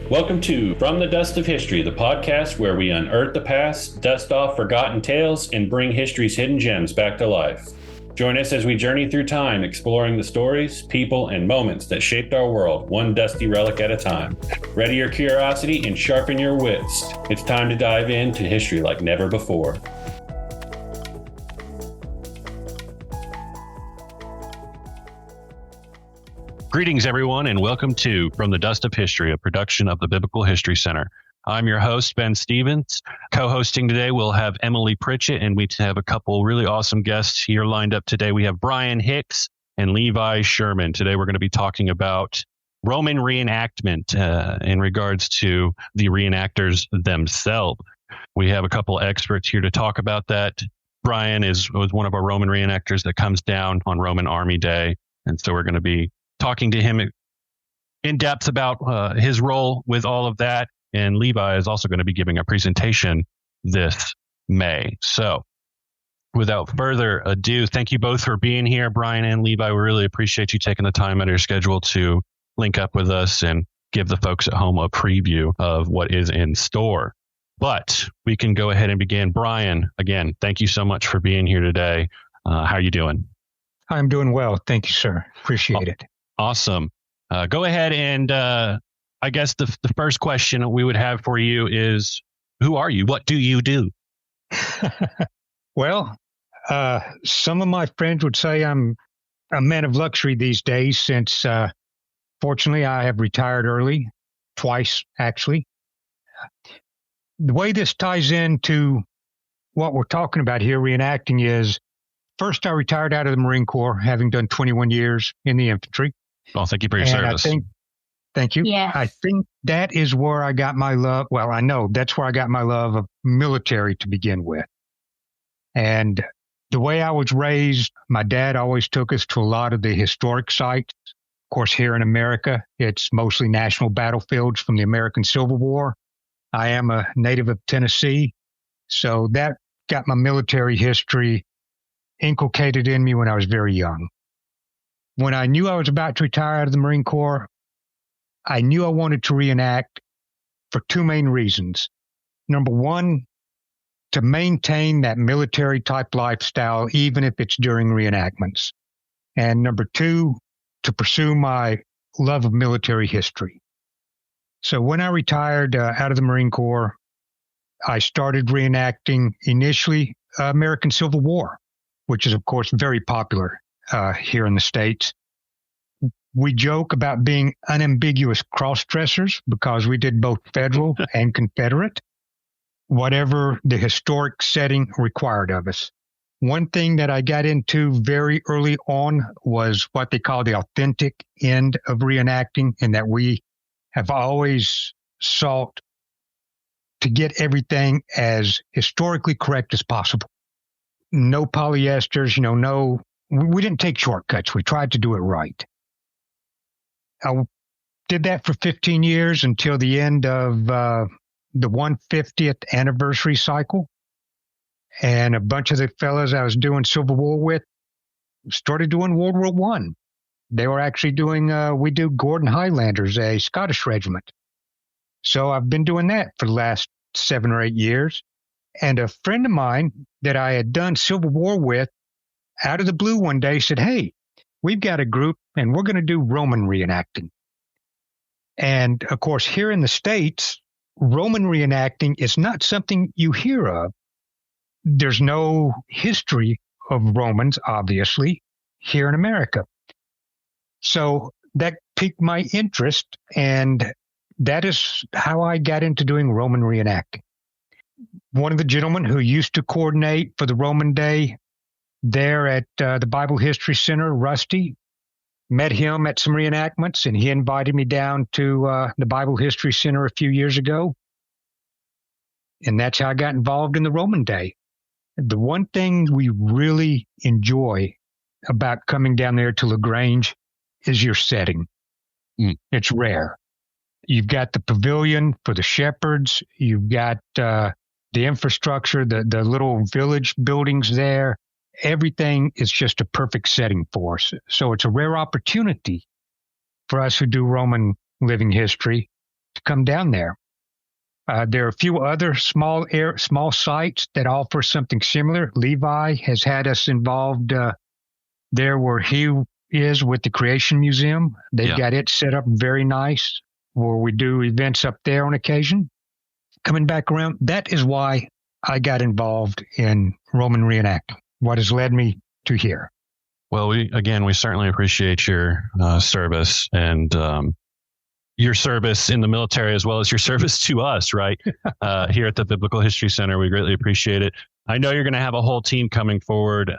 Welcome to From the Dust of History, the podcast where we unearth the past, dust off forgotten tales, and bring history's hidden gems back to life. Join us as we journey through time, exploring the stories, people, and moments that shaped our world, one dusty relic at a time. Ready your curiosity and sharpen your wits. It's time to dive into history like never before. Greetings, everyone, and welcome to From the Dust of History, a production of the Biblical History Center. I'm your host, Ben Stevens. Co-hosting today, we'll have Emily Pritchett, and we have a couple really awesome guests here lined up today. We have Brian Hicks and Levi Sherman. Today, we're going to be talking about Roman reenactment in regards to the reenactors themselves. We have a couple experts here to talk about that. Brian was one of our Roman reenactors that comes down on Roman Army Day, and so we're going to be talking to him in depth about his role with all of that. And Levi is also going to be giving a presentation this May. So without further ado, thank you both for being here, Brian and Levi. We really appreciate you taking the time out of your schedule to link up with us and give the folks at home a preview of what is in store. But we can go ahead and begin. Brian, again, thank you so much for being here today. How are you doing? I'm doing well. Thank you, sir. Appreciate it. Awesome. Go ahead and I guess the first question we would have for you is, who are you? What do you do? Well, some of my friends would say I'm a man of luxury these days since, fortunately, I have retired early, twice, actually. The way this ties into what we're talking about here, reenacting, is first I retired out of the Marine Corps, having done 21 years in the infantry. Well, thank you for your service. Thank you. Yeah. I think that is where I got my love. Well, I know that's where I got my love of military to begin with. And the way I was raised, my dad always took us to a lot of the historic sites. Of course, here in America, it's mostly national battlefields from the American Civil War. I am a native of Tennessee, so that got my military history inculcated in me when I was very young. When I knew I was about to retire out of the Marine Corps, I knew I wanted to reenact for two main reasons. Number one, to maintain that military type lifestyle, even if it's during reenactments. And number two, to pursue my love of military history. So when I retired out of the Marine Corps, I started reenacting initially American Civil War, which is, of course, very popular here in the States. We joke about being unambiguous cross-dressers because we did both Federal and Confederate, whatever the historic setting required of us. One thing that I got into very early on was what they call the authentic end of reenacting, and that we have always sought to get everything as historically correct as possible. No polyesters, we didn't take shortcuts. We tried to do it right. I did that for 15 years until the end of the 150th anniversary cycle. And a bunch of the fellas I was doing Civil War with started doing World War I. They were actually doing, we do Gordon Highlanders, a Scottish regiment. So I've been doing that for the last 7 or 8 years. And a friend of mine that I had done Civil War with, out of the blue one day said, "Hey, we've got a group and we're going to do Roman reenacting." And of course, here in the States, Roman reenacting is not something you hear of. There's no history of Romans, obviously, here in America. So that piqued my interest, and that is how I got into doing Roman reenacting. One of the gentlemen who used to coordinate for the Roman Day there at the Bible History Center, Rusty, met him at some reenactments, and he invited me down to the Bible History Center a few years ago. And that's how I got involved in the Roman Day. The one thing we really enjoy about coming down there to LaGrange is your setting. It's rare. You've got the pavilion for the shepherds. You've got the infrastructure, the little village buildings there. Everything is just a perfect setting for us. So it's a rare opportunity for us who do Roman living history to come down there. There are a few other small sites that offer something similar. Levi has had us involved there where he is with the Creation Museum. They've got it set up very nice where we do events up there on occasion. Coming back around, that is why I got involved in Roman reenactment, what has led me to here. Well, we certainly appreciate your service and your service in the military as well as your service to us, right? Here at the Biblical History Center, we greatly appreciate it. I know you're going to have a whole team coming forward,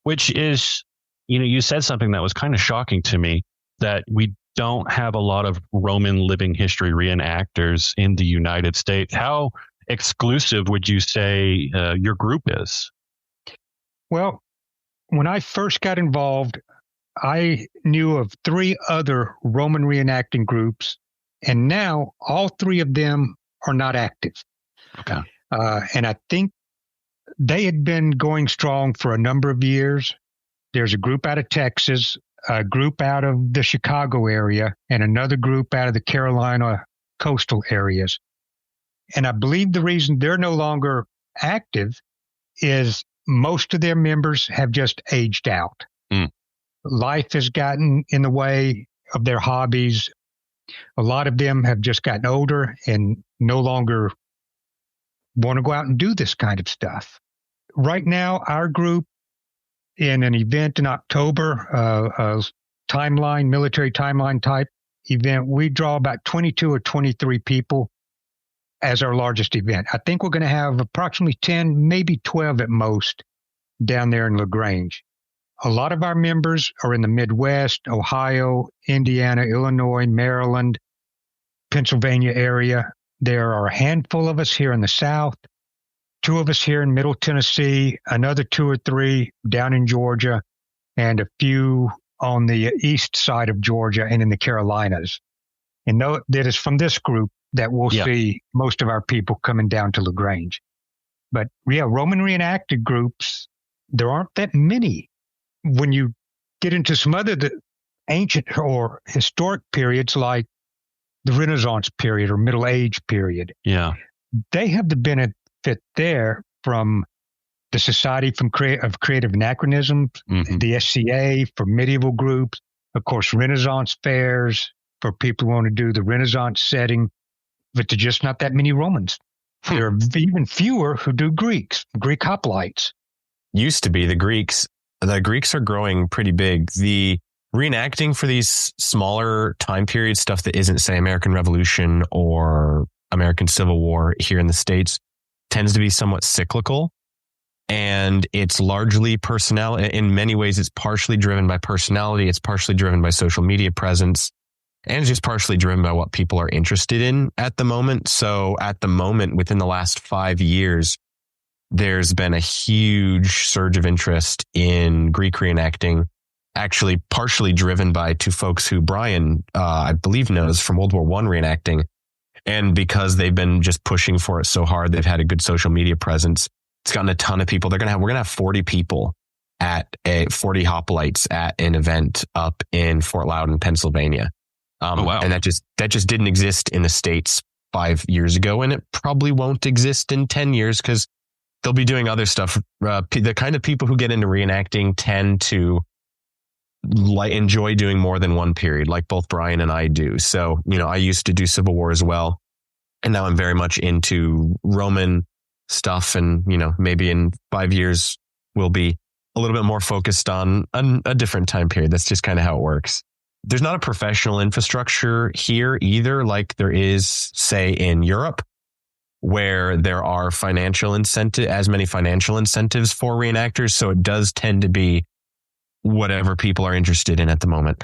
which is, you said something that was kind of shocking to me, that we don't have a lot of Roman living history reenactors in the United States. How exclusive would you say your group is? Well, when I first got involved, I knew of 3 other Roman reenacting groups, and now all 3 of them are not active. Okay. And I think they had been going strong for a number of years. There's a group out of Texas, a group out of the Chicago area, and another group out of the Carolina coastal areas. And I believe the reason they're no longer active is most of their members have just aged out. Life has gotten in the way of their hobbies. A lot of them have just gotten older and no longer want to go out and do this kind of stuff. Right now, our group, in an event in October, a military timeline type event, we draw about 22 or 23 people as our largest event. I think we're going to have approximately 10, maybe 12 at most down there in LaGrange. A lot of our members are in the Midwest, Ohio, Indiana, Illinois, Maryland, Pennsylvania area. There are a handful of us here in the South, 2 of us here in Middle Tennessee, another 2 or 3 down in Georgia, and a few on the east side of Georgia and in the Carolinas. And that is from this group that we'll see most of our people coming down to LaGrange. But Roman reenacted groups, there aren't that many. When you get into some other ancient or historic periods like the Renaissance period or Middle Age period, they have the benefit there from the Society of Creative Anachronisms, the SCA for medieval groups, of course, Renaissance fairs for people who want to do the Renaissance setting, but there's just not that many Romans. There are even fewer who do Greek hoplites. Used to be the Greeks. The Greeks are growing pretty big. The reenacting for these smaller time period stuff that isn't, say, American Revolution or American Civil War here in the States tends to be somewhat cyclical. And it's largely personnel. In many ways, it's partially driven by personality. It's partially driven by social media presence. And it's just partially driven by what people are interested in at the moment. So at the moment, within the last 5 years, there's been a huge surge of interest in Greek reenacting, actually partially driven by 2 folks who Brian, I believe, knows from World War I reenacting. And because they've been just pushing for it so hard, they've had a good social media presence. It's gotten a ton of people. We're going to have 40 people at 40 hoplites at an event up in Fort Loudon, Pennsylvania. Wow. And that just didn't exist in the States 5 years ago. And it probably won't exist in 10 years because they'll be doing other stuff. The kind of people who get into reenacting tend to enjoy doing more than one period, like both Brian and I do. So, I used to do Civil War as well. And now I'm very much into Roman stuff. And, maybe in 5 years, we'll be a little bit more focused on a different time period. That's just kind of how it works. There's not a professional infrastructure here either, like there is, say, in Europe, where there are as many financial incentives for reenactors. So it does tend to be whatever people are interested in at the moment.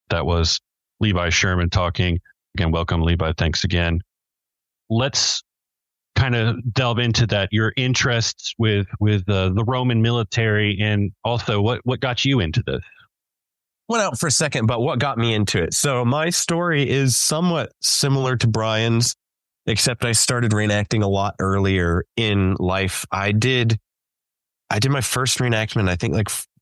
That was Levi Sherman talking. Again, welcome, Levi. Thanks again. Let's kind of delve into that, your interests with the Roman military, and also what got you into this. Went out for a second, but what got me into it? So my story is somewhat similar to Brian's, except I started reenacting a lot earlier in life. I did my first reenactment, I think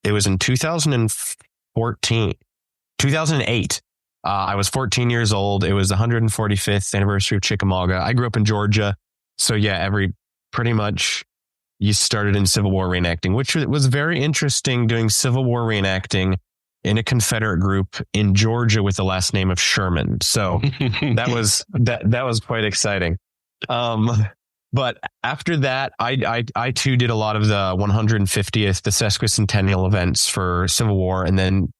it was in 2008. I was 14 years old. It was the 145th anniversary of Chickamauga. I grew up in Georgia. So yeah, pretty much you started in Civil War reenacting, which was very interesting, doing Civil War reenacting in a Confederate group in Georgia with the last name of Sherman. So that was quite exciting. But after that, I too did a lot of the 150th, the sesquicentennial events for Civil War, and then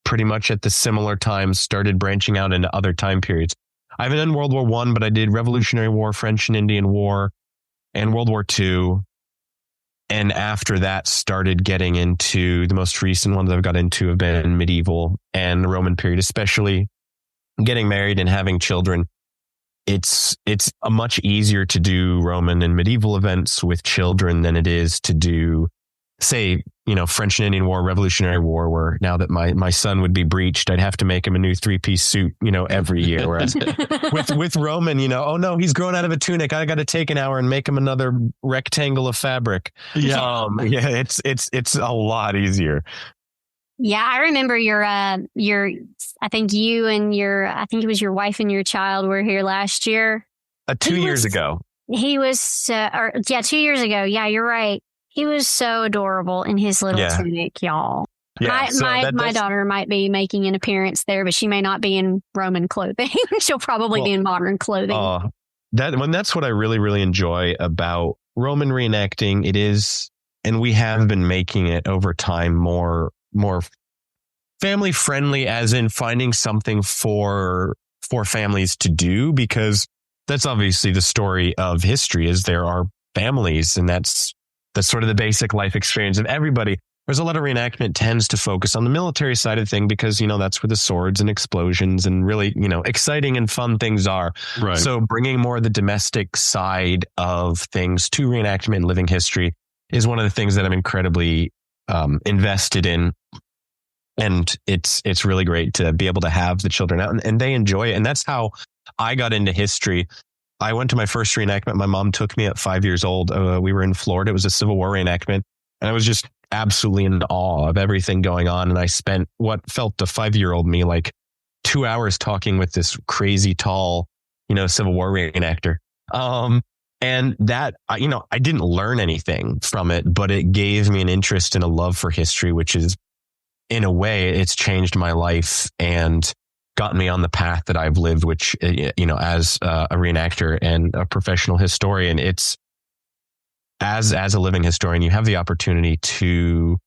pretty much at the similar time started branching out into other time periods. I haven't done World War I, but I did Revolutionary War, French and Indian War, and World War II. And after that, started getting into the most recent ones I've got into have been medieval and the Roman period, especially getting married and having children. It's a much easier to do Roman and medieval events with children than it is to do, say, French and Indian War, Revolutionary War, where now that my son would be breached, I'd have to make him a new 3-piece suit, every year. Whereas with Roman, oh no, he's grown out of a tunic. I got to take an hour and make him another rectangle of fabric. Yeah. It's a lot easier. Yeah, I remember I think it was your wife and your child were here last year. 2 years ago. He was, 2 years ago. Yeah, you're right. He was so adorable in his little tunic, y'all. Yeah, my daughter might be making an appearance there, but she may not be in Roman clothing. She'll probably be in modern clothing. That's what I really, really enjoy about Roman reenacting. It is, and we have been making it over time more family friendly, as in finding something for families to do, because that's obviously the story of history, is there are families, and that's sort of the basic life experience of everybody. Whereas a lot of reenactment tends to focus on the military side of thing because, that's where the swords and explosions and really, exciting and fun things are. Right. So bringing more of the domestic side of things to reenactment and living history is one of the things that I'm incredibly invested in. And it's really great to be able to have the children out and they enjoy it. And that's how I got into history. I went to my first reenactment. My mom took me at 5 years old. We were in Florida. It was a Civil War reenactment. And I was just absolutely in awe of everything going on. And I spent what felt to 5-year-old me like 2 hours talking with this crazy tall, Civil War reenactor. And that, I didn't learn anything from it, but it gave me an interest and a love for history, which is, in a way, it's changed my life and gotten me on the path that I've lived, which, as a reenactor and a professional historian, it's as a living historian, you have the opportunity to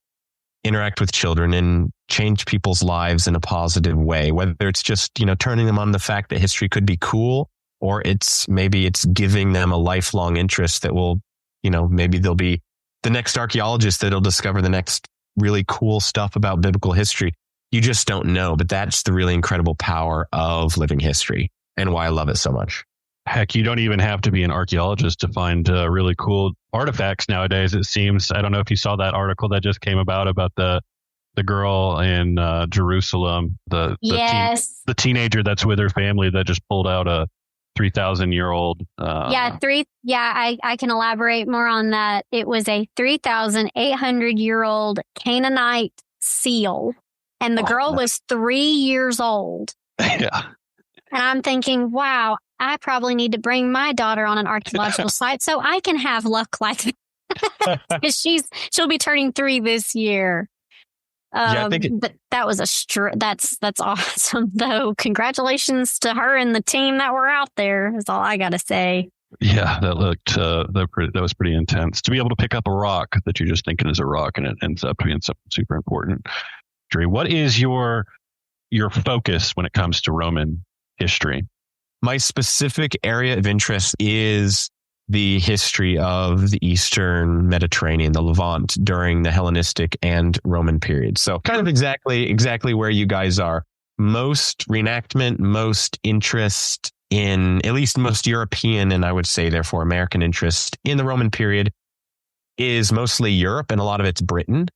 interact with children and change people's lives in a positive way, whether it's just, turning them on the fact that history could be cool, or it's giving them a lifelong interest that will, maybe they'll be the next archaeologist that'll discover the next really cool stuff about biblical history. You just don't know, but that's the really incredible power of living history and why I love it so much. Heck, you don't even have to be an archaeologist to find really cool artifacts nowadays, it seems. I don't know if you saw that article that just came about the girl in Jerusalem, the teenager that's with her family that just pulled out a 3,000-year-old. I can elaborate more on that. It was a 3,800-year-old Canaanite seal. And the girl was 3 years old. Yeah. And I'm thinking, wow, I probably need to bring my daughter on an archaeological site so I can have luck like that. Because she'll be turning 3 this year. But that was that's awesome though. Congratulations to her and the team that were out there. Is all I gotta say. Yeah, that looked that was pretty intense. To be able to pick up a rock that you're just thinking is a rock and it ends up being something super important. What is your focus when it comes to Roman history? My specific area of interest is the history of the Eastern Mediterranean, the Levant, during the Hellenistic and Roman periods. So kind of exactly where you guys are. Most reenactment, most interest in, at least most European, and I would say therefore American interest in the Roman period is mostly Europe, and a lot of it's Britain.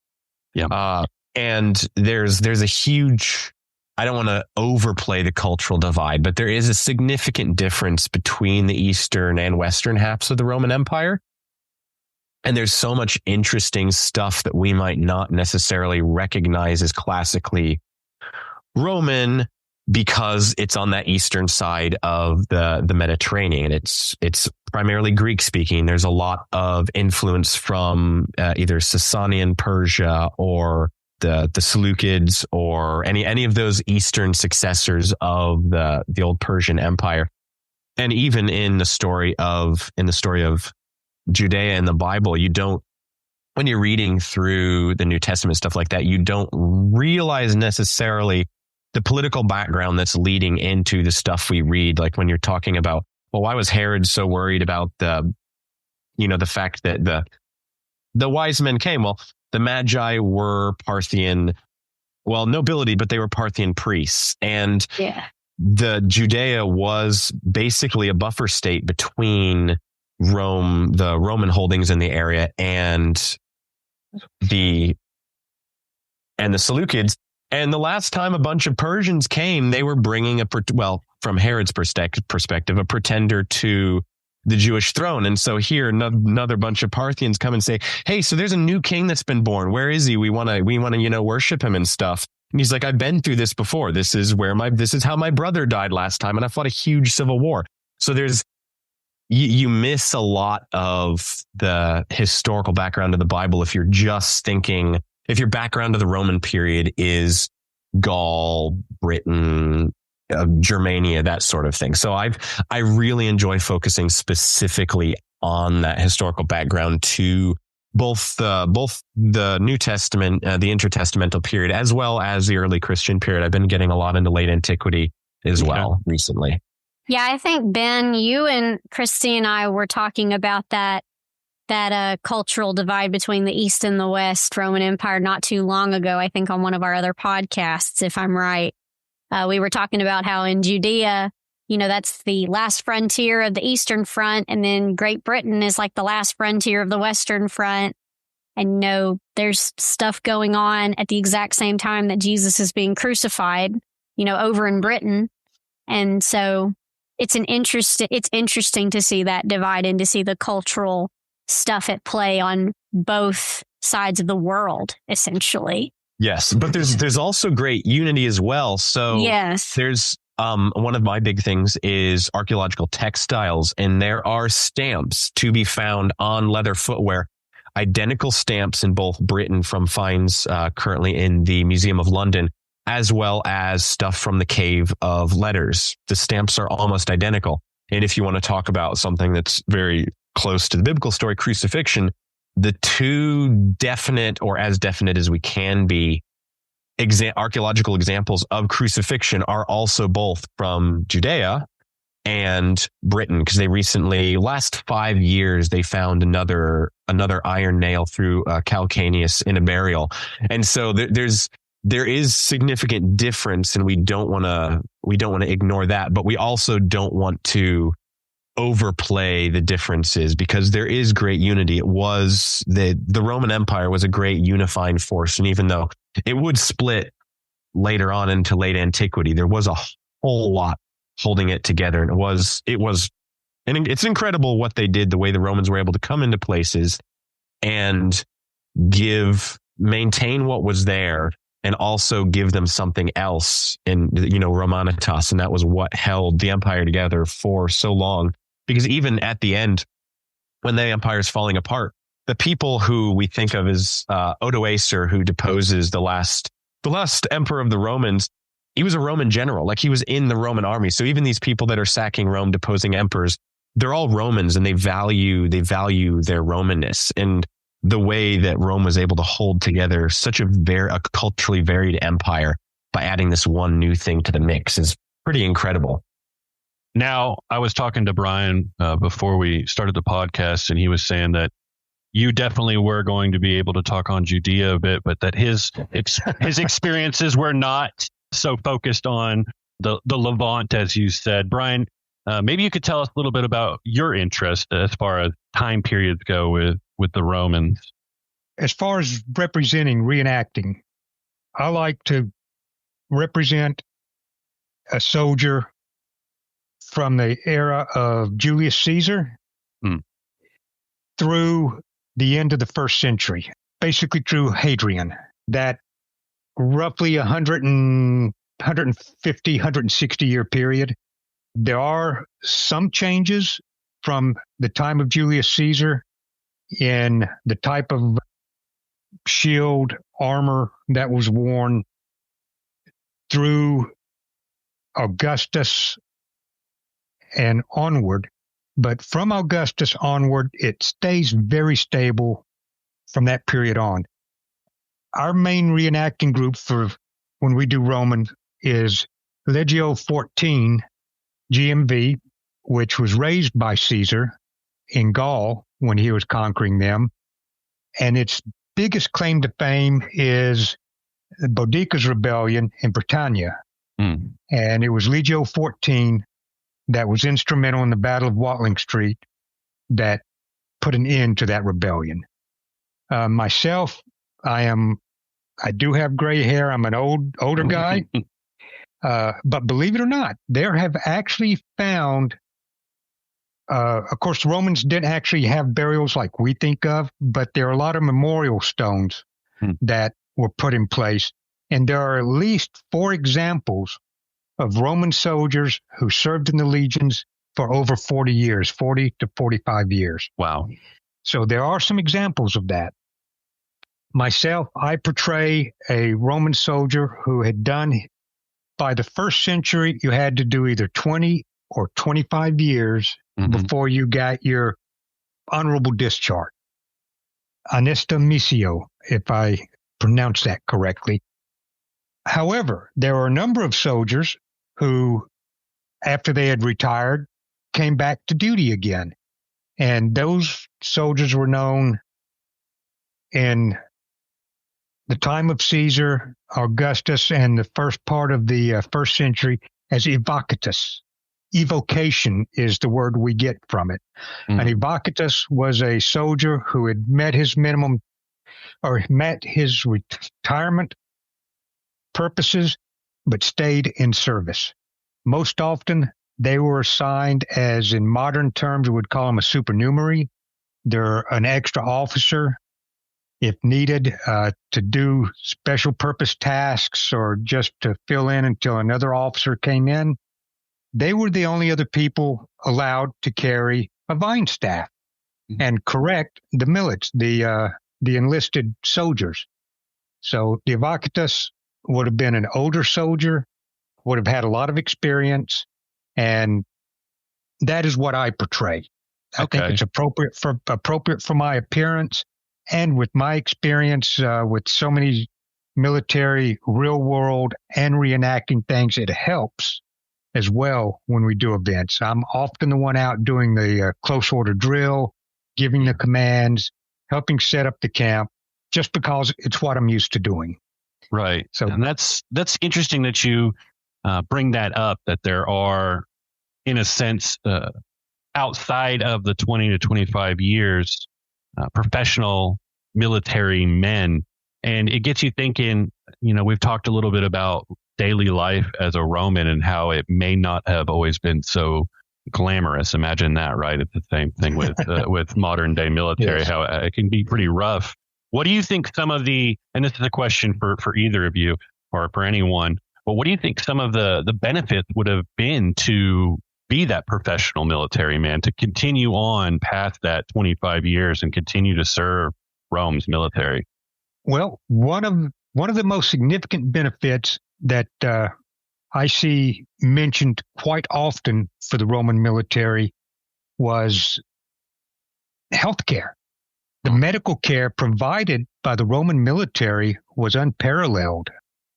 Yeah. And there's a huge, I don't want to overplay the cultural divide, but there is a significant difference between the Eastern and Western halves of the Roman Empire. And there's so much interesting stuff that we might not necessarily recognize as classically Roman because it's on that eastern side of the Mediterranean. It's primarily Greek speaking. There's a lot of influence from either Sasanian Persia or the Seleucids or any of those eastern successors of the old Persian Empire. And even in the story of Judea in the Bible, when you're reading through the New Testament, stuff like that, you don't realize necessarily the political background that's leading into the stuff we read. Like when you're talking about, well, why was Herod so worried about the fact that the wise men came? Well, the Magi were Parthian, nobility, but they were Parthian priests. And the Judea was basically a buffer state between Rome, the Roman holdings in the area, and the Seleucids. And the last time a bunch of Persians came, they were bringing from Herod's perspective, a pretender to the Jewish throne. And so here, another bunch of Parthians come and say, hey, so there's a new king that's been born. Where is he? We want to, worship him and stuff. And he's like, I've been through this before. This is how my brother died last time. And I fought a huge civil war. So you miss a lot of the historical background of the Bible if you're just thinking, if your background of the Roman period is Gaul, Britain, Germania, that sort of thing. So I really enjoy focusing specifically on that historical background to both the New Testament, the intertestamental period, as well as the early Christian period. I've been getting a lot into late antiquity as well recently. Yeah, I think, Ben, you and Christy and I were talking about that cultural divide between the East and the West Roman Empire not too long ago, I think on one of our other podcasts, if I'm right. We were talking about how in Judea, that's the last frontier of the Eastern Front, and then Great Britain is like the last frontier of the Western Front. And there's stuff going on at the exact same time that Jesus is being crucified, over in Britain. And so it's interesting to see that divide and to see the cultural stuff at play on both sides of the world, essentially. Yes, but there's also great unity as well. So there's one of my big things is archaeological textiles, and there are stamps to be found on leather footwear, identical stamps in both Britain from finds currently in the Museum of London, as well as stuff from the Cave of Letters. The stamps are almost identical. And if you want to talk about something that's very close to the biblical story, crucifixion, the two definite, or as definite as we can be, archaeological examples of crucifixion are also both from Judea and Britain, because they recently, last 5 years, they found another iron nail through calcaneus in a burial. And so there is significant difference, and we don't want to ignore that, but we also don't want to overplay the differences, because there is great unity. It was the Roman Empire was a great unifying force, and even though it would split later on into late antiquity, there was a whole lot holding it together, and it's incredible what they did, the way the Romans were able to come into places and maintain what was there, and also give them something else in, Romanitas. And that was what held the empire together for so long. Because even at the end, when the empire is falling apart, the people who we think of as Odoacer, who deposes the last emperor of the Romans, he was a Roman general. Like, he was in the Roman army. So even these people that are sacking Rome, deposing emperors, they're all Romans, and they value their Romanness. And the way that Rome was able to hold together such a culturally varied empire by adding this one new thing to the mix is pretty incredible. Now, I was talking to Brian before we started the podcast, and he was saying that you definitely were going to be able to talk on Judea a bit, but that his experiences were not so focused on the Levant, as you said. Brian, maybe you could tell us a little bit about your interest as far as time periods go with the Romans. As far as reenacting, I like to represent a soldier from the era of Julius Caesar through the end of the first century, basically through Hadrian, that roughly 150 150, 160 year period. There are some changes from the time of Julius Caesar in the type of shield armor that was worn through Augustus and onward. But from Augustus onward, it stays very stable from that period on. Our main reenacting group for when we do Roman is Legio 14 GMV, which was raised by Caesar in Gaul when he was conquering them. And its biggest claim to fame is Boudicca's rebellion in Britannia. And it was Legio 14 that was instrumental in the Battle of Watling Street that put an end to that rebellion. Myself, I do have gray hair. I'm an older guy. But believe it or not, there have actually found, of course, the Romans didn't actually have burials like we think of, but there are a lot of memorial stones that were put in place. And there are at least 4 examples of Roman soldiers who served in the legions for over 40 years, 40 to 45 years. Wow. So there are some examples of that. Myself, I portray a Roman soldier who had done, by the first century, you had to do either 20 or 25 years before you got your honorable discharge. Honesta missio, if I pronounce that correctly. However, there are a number of soldiers who, after they had retired, came back to duty again. And those soldiers were known in the time of Caesar, Augustus, and the first part of the first century as evocatus. Evocation is the word we get from it. An evocatus was a soldier who had met his minimum or met his retirement purposes, but stayed in service. Most often, they were assigned, as in modern terms, we would call them a supernumerary. They're an extra officer if needed to do special purpose tasks or just to fill in until another officer came in. They were the only other people allowed to carry a vine staff and correct the millets, the enlisted soldiers. So the evocatus would have been an older soldier, would have had a lot of experience, and that is what I portray. I think it's appropriate for my appearance, and with my experience with so many military, real world, and reenacting things, it helps as well when we do events. I'm often the one out doing the close order drill, giving the commands, helping set up the camp, just because it's what I'm used to doing. Right. So, and that's interesting that you bring that up, that there are, in a sense, outside of the 20 to 25 years, professional military men. And it gets you thinking, we've talked a little bit about daily life as a Roman and how it may not have always been so glamorous. Imagine that, right? It's the same thing with with modern day military, yes. How it can be pretty rough. What do you think some of the, and this is a question for either of you or for anyone, but what do you think some of the benefits would have been to be that professional military man, to continue on past that 25 years and continue to serve Rome's military? Well, one of the most significant benefits that I see mentioned quite often for the Roman military was healthcare. The medical care provided by the Roman military was unparalleled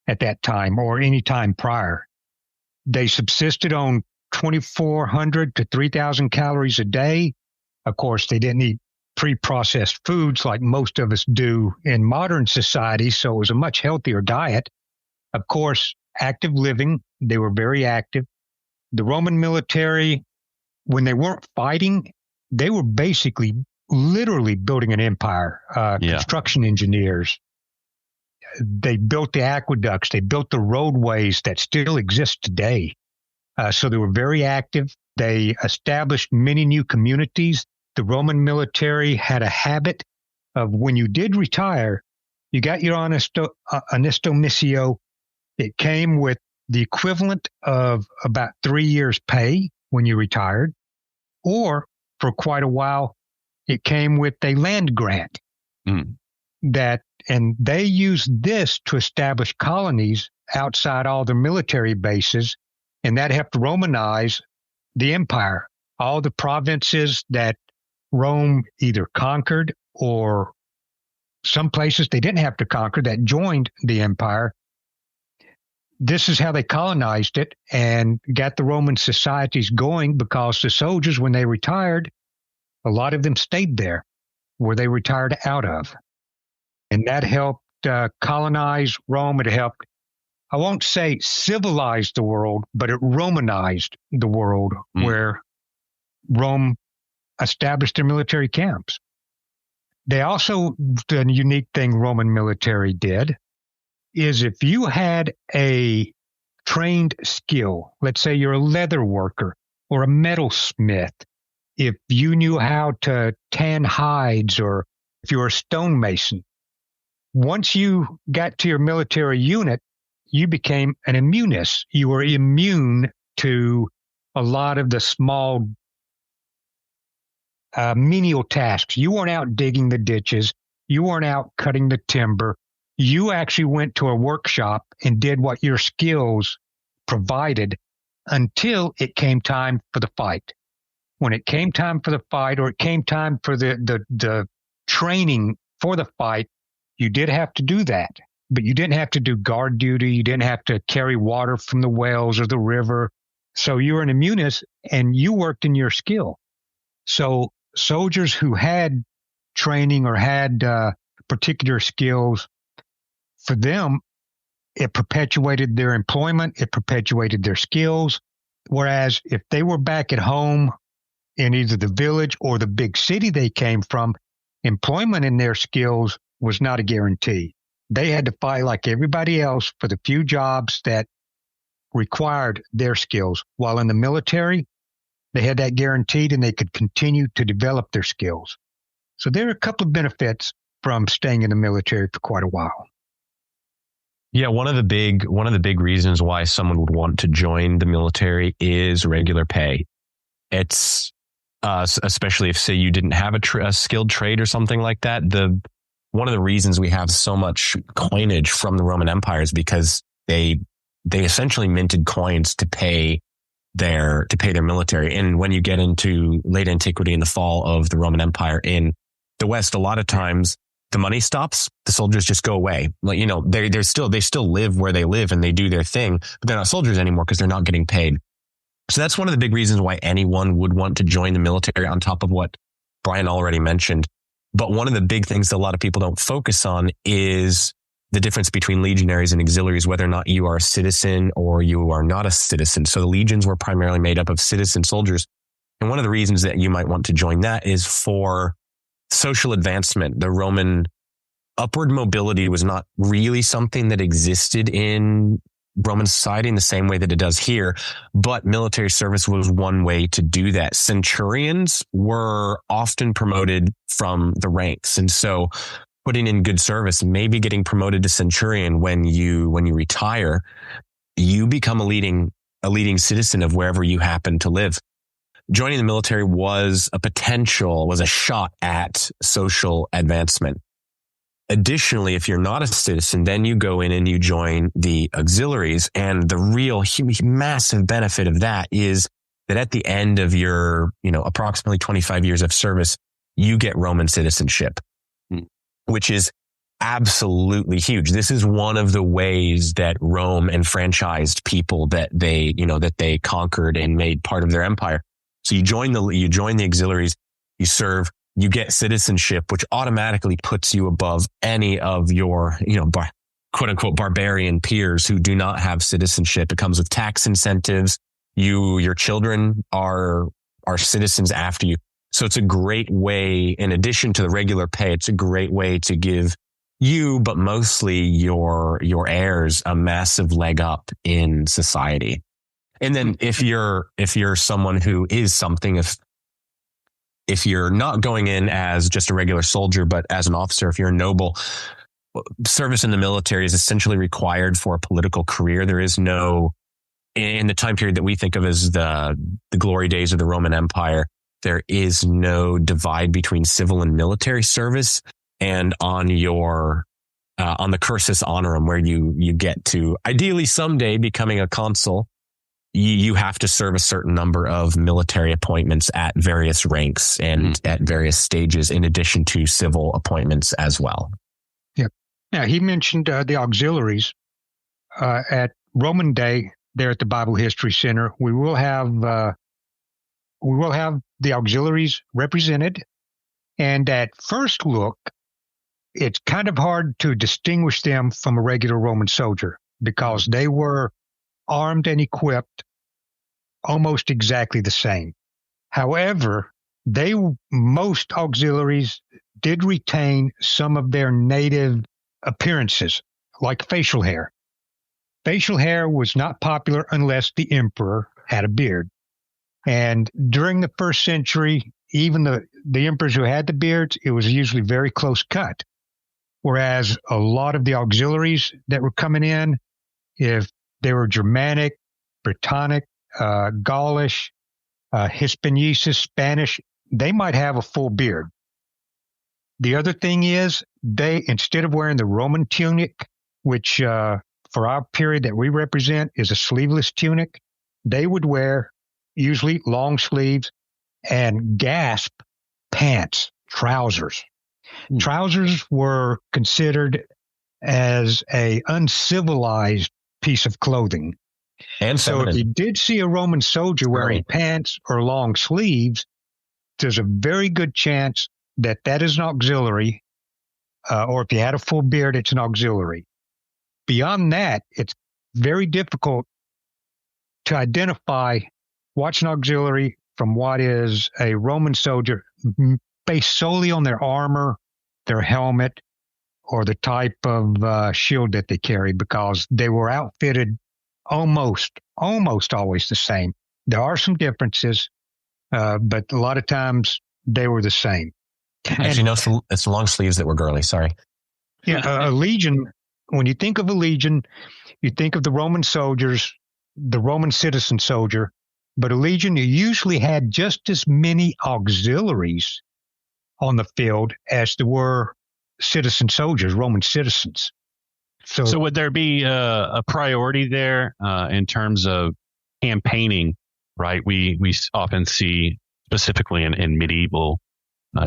at that time or any time prior. They subsisted on 2,400 to 3,000 calories a day. Of course, they didn't eat pre-processed foods like most of us do in modern society, so it was a much healthier diet. Of course, active living, they were very active. The Roman military, when they weren't fighting, they were basically literally building an empire. Construction engineers, they built the aqueducts, they built the roadways that still exist today. So they were very active. They established many new communities. The Roman military had a habit of, when you did retire, you got your honesto missio. It came with the equivalent of about 3 years' pay when you retired, or for quite a while, it came with a land grant and they used this to establish colonies outside all the military bases, and that helped Romanize the empire. All the provinces that Rome either conquered or some places they didn't have to conquer that joined the empire. This is how they colonized it and got the Roman societies going, because the soldiers, when they retired, a lot of them stayed there where they retired out of. And that helped colonize Rome. It helped, I won't say civilize the world, but it Romanized the world where Rome established their military camps. They also, the unique thing Roman military did is if you had a trained skill, let's say you're a leather worker or a metalsmith, if you knew how to tan hides, or if you were a stonemason, once you got to your military unit, you became an immunist. You were immune to a lot of the small menial tasks. You weren't out digging the ditches. You weren't out cutting the timber. You actually went to a workshop and did what your skills provided until it came time for the fight. When it came time for the fight, or it came time for the training for the fight, you did have to do that. But you didn't have to do guard duty. You didn't have to carry water from the wells or the river. So you were an immunist and you worked in your skill. So soldiers who had training or had particular skills, for them, it perpetuated their employment. It perpetuated their skills. Whereas if they were back at home in either the village or the big city they came from, employment in their skills was not a guarantee. They had to fight like everybody else for the few jobs that required their skills. While in the military, they had that guaranteed and they could continue to develop their skills. So there are a couple of benefits from staying in the military for quite a while. Yeah, one of the big reasons why someone would want to join the military is regular pay. It's especially if, say, you didn't have a skilled trade or something like that. One of the reasons we have so much coinage from the Roman Empire is because they essentially minted coins to pay their military. And when you get into late antiquity and the fall of the Roman Empire in the West, a lot of times the money stops, the soldiers just go away. Like, you know, they still live where they live and they do their thing, but they're not soldiers anymore because they're not getting paid. So that's one of the big reasons why anyone would want to join the military, on top of what Brian already mentioned. But one of the big things that a lot of people don't focus on is the difference between legionaries and auxiliaries, whether or not you are a citizen or you are not a citizen. So the legions were primarily made up of citizen soldiers. And one of the reasons that you might want to join that is for social advancement. The Roman upward mobility was not really something that existed in Roman society in the same way that it does here, but military service was one way to do that. Centurions were often promoted from the ranks. And so putting in good service, maybe getting promoted to centurion when you retire, you become a leading citizen of wherever you happen to live. Joining the military was a shot at social advancement. Additionally, if you're not a citizen, then you go in and you join the auxiliaries. And the real massive benefit of that is that at the end of your, approximately 25 years of service, you get Roman citizenship, which is absolutely huge. This is one of the ways that Rome enfranchised people that they conquered and made part of their empire. So you join the auxiliaries, you serve, you get citizenship, which automatically puts you above any of your, quote unquote, barbarian peers who do not have citizenship. It comes with tax incentives. Your children are citizens after you. So it's a great way, in addition to the regular pay, it's a great way to give you, but mostly your heirs, a massive leg up in society. And then if you're someone who is something, if you're not going in as just a regular soldier, but as an officer, if you're a noble, service in the military is essentially required for a political career. There is no in the time period that we think of as the glory days of the Roman Empire, there is no divide between civil and military service. And on the cursus honorum, where you get to ideally someday becoming a consul, you have to serve a certain number of military appointments at various ranks and at various stages, in addition to civil appointments as well. Yeah. Now, he mentioned the auxiliaries. At Roman Day, there at the Bible History Center, we will have the auxiliaries represented. And at first look, it's kind of hard to distinguish them from a regular Roman soldier because they were armed and equipped almost exactly the same. However, most auxiliaries did retain some of their native appearances, like facial hair. Facial hair was not popular unless the emperor had a beard. And during the first century, even the emperors who had the beards, it was usually very close cut. Whereas a lot of the auxiliaries that were coming in, if they were Germanic, Brittonic, Gaulish, Hispanicus, Spanish, they might have a full beard. The other thing is, they, instead of wearing the Roman tunic, which for our period that we represent is a sleeveless tunic, they would wear usually long sleeves and gasp pants, trousers. Trousers were considered as a uncivilized piece of clothing. And so if you did see a Roman soldier wearing pants or long sleeves, there's a very good chance that is an auxiliary, or if you had a full beard, it's an auxiliary. Beyond that, it's very difficult to identify what's an auxiliary from what is a Roman soldier based solely on their armor, their helmet, or the type of shield that they carry, because they were outfitted almost always the same. There are some differences, but a lot of times they were the same. Actually, no, it's long sleeves that were girly. Sorry. Yeah, a legion, when you think of a legion, you think of the Roman soldiers, the Roman citizen soldier, but a legion, you usually had just as many auxiliaries on the field as there were citizen soldiers, Roman citizens. So would there be a priority there in terms of campaigning, right? We often see, specifically in medieval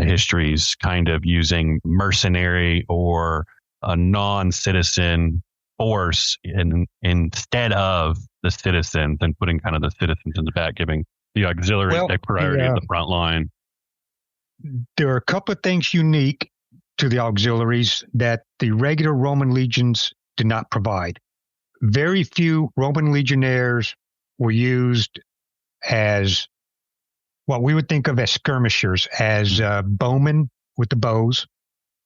histories, kind of using mercenary or a non-citizen force instead of the citizens, and putting kind of the citizens in the back, giving the auxiliary a priority at the front line. There are a couple of things unique to the auxiliaries that the regular Roman legions did not provide. Very few Roman legionnaires were used as what we would think of as skirmishers, as bowmen with the bows.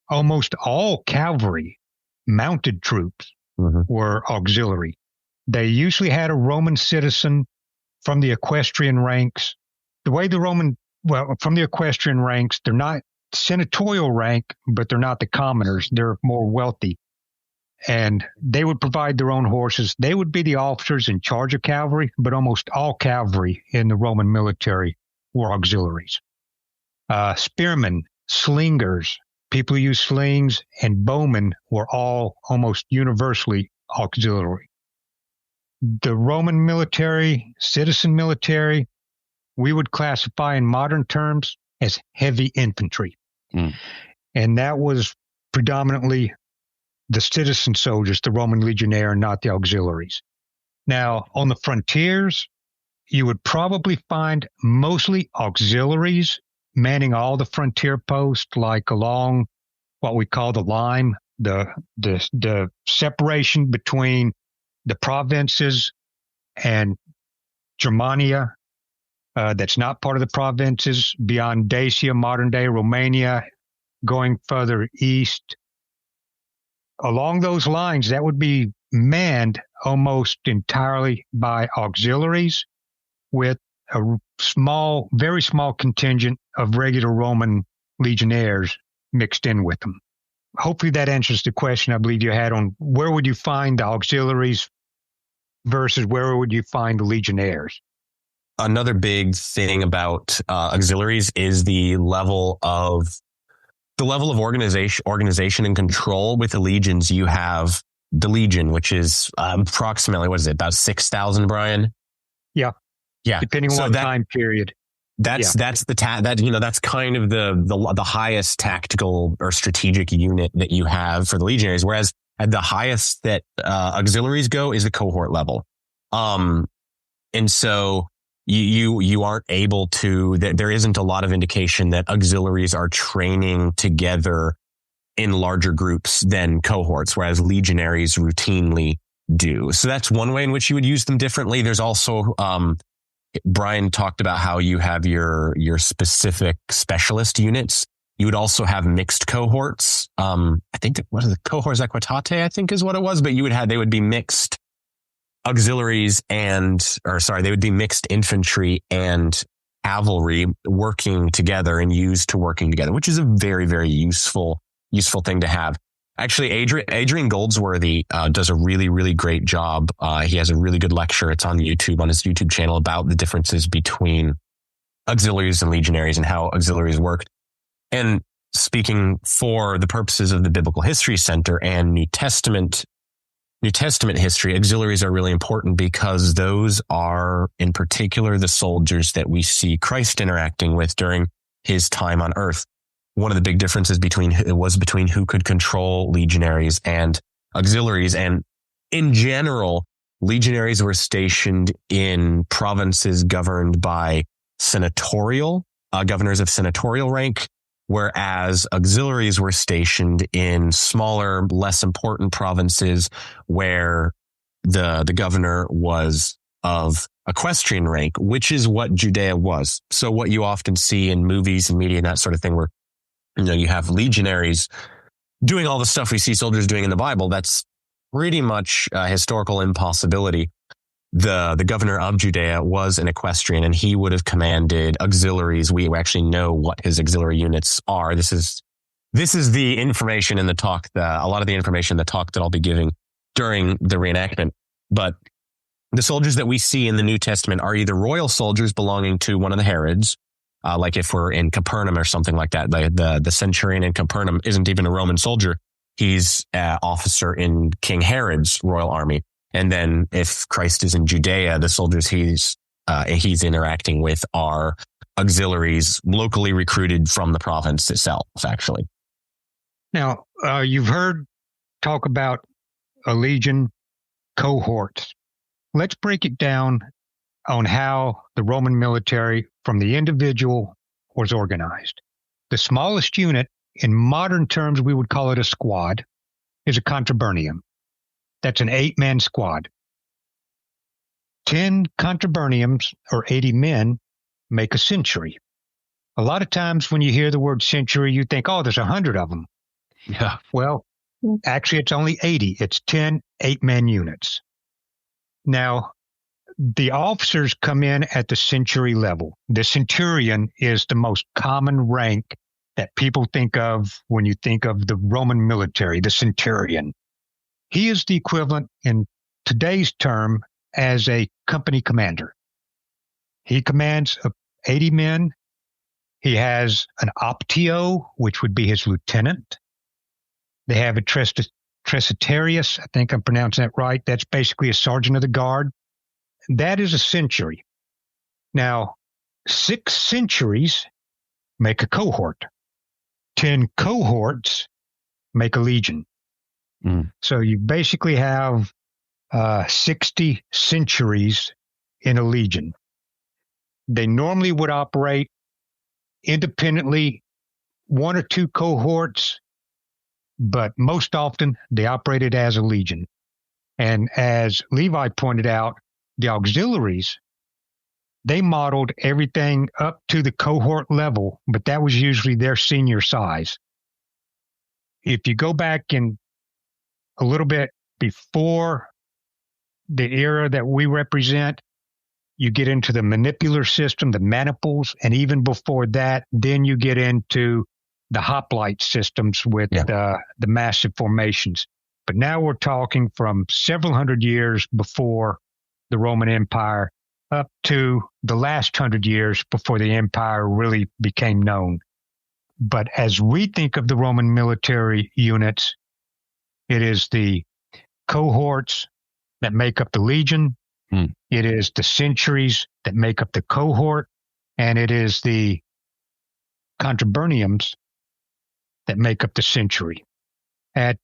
Almost all cavalry, mounted troops, were auxiliary. They usually had a Roman citizen from the equestrian ranks. From the equestrian ranks, they're not senatorial rank, but they're not the commoners. They're more wealthy. And they would provide their own horses. They would be the officers in charge of cavalry, but almost all cavalry in the Roman military were auxiliaries. Spearmen, slingers, people who use slings, and bowmen were all almost universally auxiliary. The Roman military, citizen military, we would classify in modern terms as heavy infantry. And that was predominantly the citizen soldiers, the Roman legionnaire, not the auxiliaries. Now, on the frontiers, you would probably find mostly auxiliaries manning all the frontier posts, like along what we call the line, the separation between the provinces and Germania. That's not part of the provinces, beyond Dacia, modern-day Romania, going further east. Along those lines, that would be manned almost entirely by auxiliaries, with a very small contingent of regular Roman legionnaires mixed in with them. Hopefully that answers the question I believe you had on where would you find the auxiliaries versus where would you find the Legionnaires? Another big thing about auxiliaries is the level of organization and control. With the legions. You have the Legion, which is approximately, what is it, about 6,000, Brian? Yeah. Depending on what time period. That's that's kind of the highest tactical or strategic unit that you have for the Legionaries. Whereas at the highest that auxiliaries go is the cohort level. And so you aren't able to, there isn't a lot of indication that auxiliaries are training together in larger groups than cohorts, whereas legionaries routinely do. So that's one way in which you would use them differently. There's also, Brian talked about how you have your specific specialist units. You would also have mixed cohorts. I think what is the cohorts equitate, I think is what it was, but they would be mixed auxiliaries they would be mixed infantry and cavalry working together and used to working together, which is a very, very useful thing to have. Actually, Adrian Goldsworthy does a really, really great job. He has a really good lecture. It's on YouTube, on his YouTube channel, about the differences between auxiliaries and legionaries and how auxiliaries work. And speaking for the purposes of the Biblical History Center and New Testament history, auxiliaries are really important because those are, in particular, the soldiers that we see Christ interacting with during his time on earth. One of the big differences between who could control legionaries and auxiliaries. And in general, legionaries were stationed in provinces governed by governors of senatorial rank, whereas auxiliaries were stationed in smaller, less important provinces where the governor was of equestrian rank, which is what Judea was. So what you often see in movies and media and that sort of thing, where you have legionaries doing all the stuff we see soldiers doing in the Bible, that's pretty much a historical impossibility. The governor of Judea was an equestrian, and he would have commanded auxiliaries. We actually know what his auxiliary units are. This is the information in the talk, a lot of the information in the talk that I'll be giving during the reenactment. But the soldiers that we see in the New Testament are either royal soldiers belonging to one of the Herods, like if we're in Capernaum or something like that. The centurion in Capernaum isn't even a Roman soldier. He's an officer in King Herod's royal army. And then if Christ is in Judea, the soldiers he's interacting with are auxiliaries locally recruited from the province itself, actually. Now, you've heard talk about a legion cohorts. Let's break it down on how the Roman military from the individual was organized. The smallest unit, in modern terms, we would call it a squad, is a contubernium. That's an 8-man squad. 10 contuberniums, or 80 men, make a century. A lot of times when you hear the word century, you think, oh, there's 100 of them. Yeah. Well, actually, it's only 80. It's 10 8-man units. Now, the officers come in at the century level. The centurion is the most common rank that people think of when you think of the Roman military, the centurion. He is the equivalent in today's term as a company commander. He commands 80 men. He has an optio, which would be his lieutenant. They have a tresitarius. I think I'm pronouncing that right. That's basically a sergeant of the guard. That is a century. Now, 6 centuries make a cohort. 10 cohorts make a legion. So you basically have 60 centuries in a legion. They normally would operate independently, 1 or 2 cohorts, but most often they operated as a legion. And as Levi pointed out, the auxiliaries, they modeled everything up to the cohort level, but that was usually their senior size. If you go back in a little bit before the era that we represent, you get into the manipular system, the maniples, and even before that, then you get into the hoplite systems with the massive formations. But now we're talking from several hundred years before the Roman Empire up to the last 100 years before the empire really became known. But as we think of the Roman military units, it is the cohorts that make up the legion. It is the centuries that make up the cohort. And it is the contuberniums that make up the century. At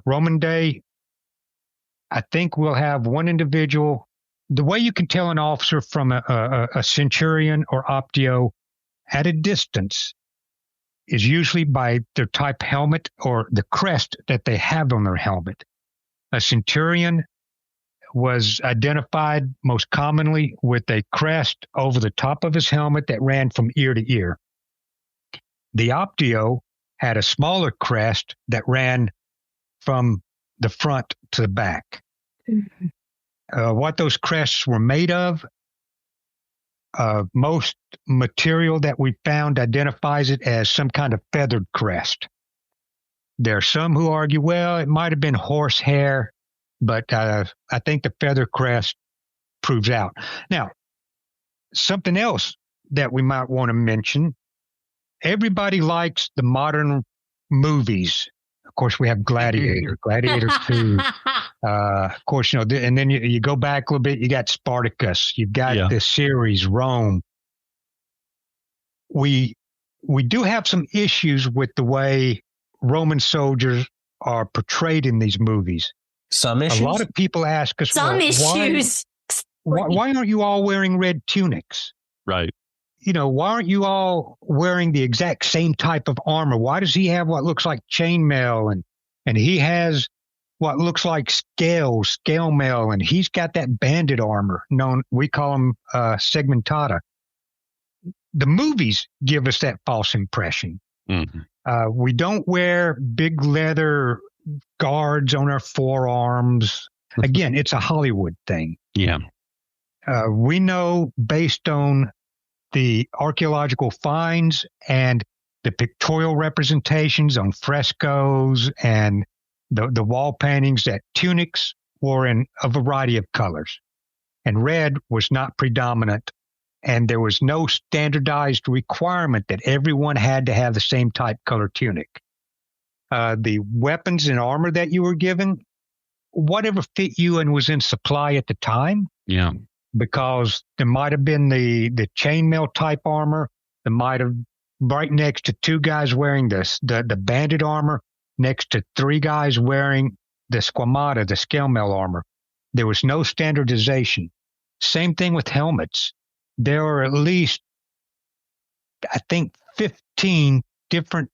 Roman Day, I think we'll have one individual. The way you can tell an officer from a centurion or optio at a distance is usually by their type helmet or the crest that they have on their helmet. A centurion was identified most commonly with a crest over the top of his helmet that ran from ear to ear. The optio had a smaller crest that ran from the front to the back. What those crests were made of, most material that we found identifies it as some kind of feathered crest. There are some who argue, well, it might have been horsehair, but I think the feather crest proves out. Now, something else that we might want to mention, everybody likes the modern movies. Of course, we have Gladiator 2. Of course, and then you go back a little bit, you got Spartacus, you've got this series, Rome. We do have some issues with the way Roman soldiers are portrayed in these movies. Some issues? A lot of people ask us, why aren't you all wearing red tunics? Right. Why aren't you all wearing the exact same type of armor? Why does he have what looks like chainmail and he has what looks like scale mail, and he's got that bandit armor we call them segmentata. The movies give us that false impression. Mm-hmm. We don't wear big leather guards on our forearms. Again, it's a Hollywood thing. Yeah. We know based on the archaeological finds and the pictorial representations on frescoes and the wall paintings that tunics were in a variety of colors. And red was not predominant. And there was no standardized requirement that everyone had to have the same type color tunic. The weapons and armor that you were given, whatever fit you and was in supply at the time. Yeah. Because there might have been the chainmail type armor. There might have right next to two guys wearing the bandit armor, next to three guys wearing the squamata, the scale mail armor. There was no standardization. Same thing with helmets. There are at least, I think, 15 different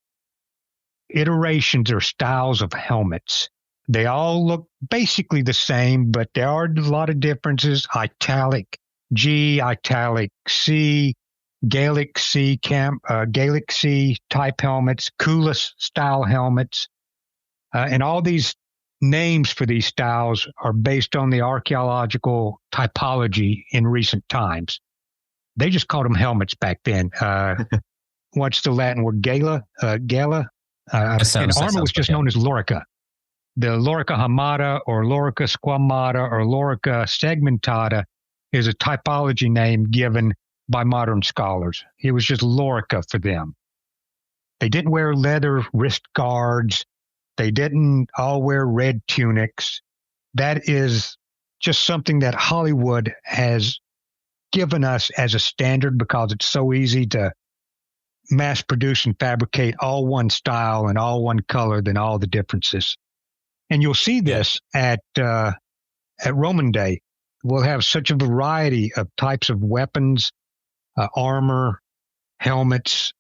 iterations or styles of helmets. They all look basically the same, but there are a lot of differences. Italic G, italic C, Gaelic C type helmets, Kulis style helmets. And all these names for these styles are based on the archaeological typology in recent times. They just called them helmets back then. What's the Latin word? Gala? And armor was just known as lorica. The lorica hamata or lorica squamata or lorica segmentata is a typology name given by modern scholars. It was just lorica for them. They didn't wear leather wrist guards. They didn't all wear red tunics. That is just something that Hollywood has given us as a standard because it's so easy to mass produce and fabricate all one style and all one color than all the differences. And you'll see this at Roman Day. We'll have such a variety of types of weapons, armor, helmets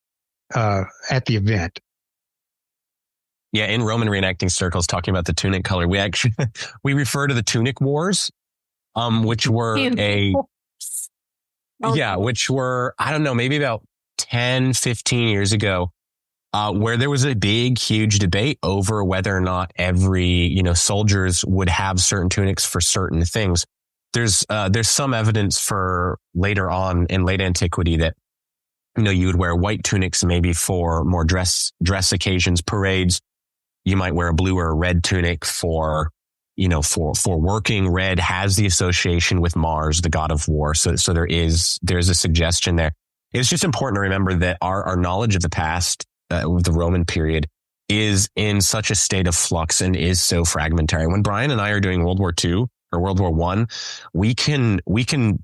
at the event. Yeah, in Roman reenacting circles, talking about the tunic color, we refer to the tunic wars, which were which were, I don't know, maybe about 10, 15 years ago, where there was a big, huge debate over whether or not every, soldiers would have certain tunics for certain things. There's some evidence for later on in late antiquity that, you would wear white tunics maybe for more dress occasions, parades. You might wear a blue or a red tunic for for working, red has the association with Mars, the god of war. So there's a suggestion there. It's just important to remember that our knowledge of the past, of the Roman period, is in such a state of flux and is so fragmentary. When Brian and I are doing World War II or World War I, we can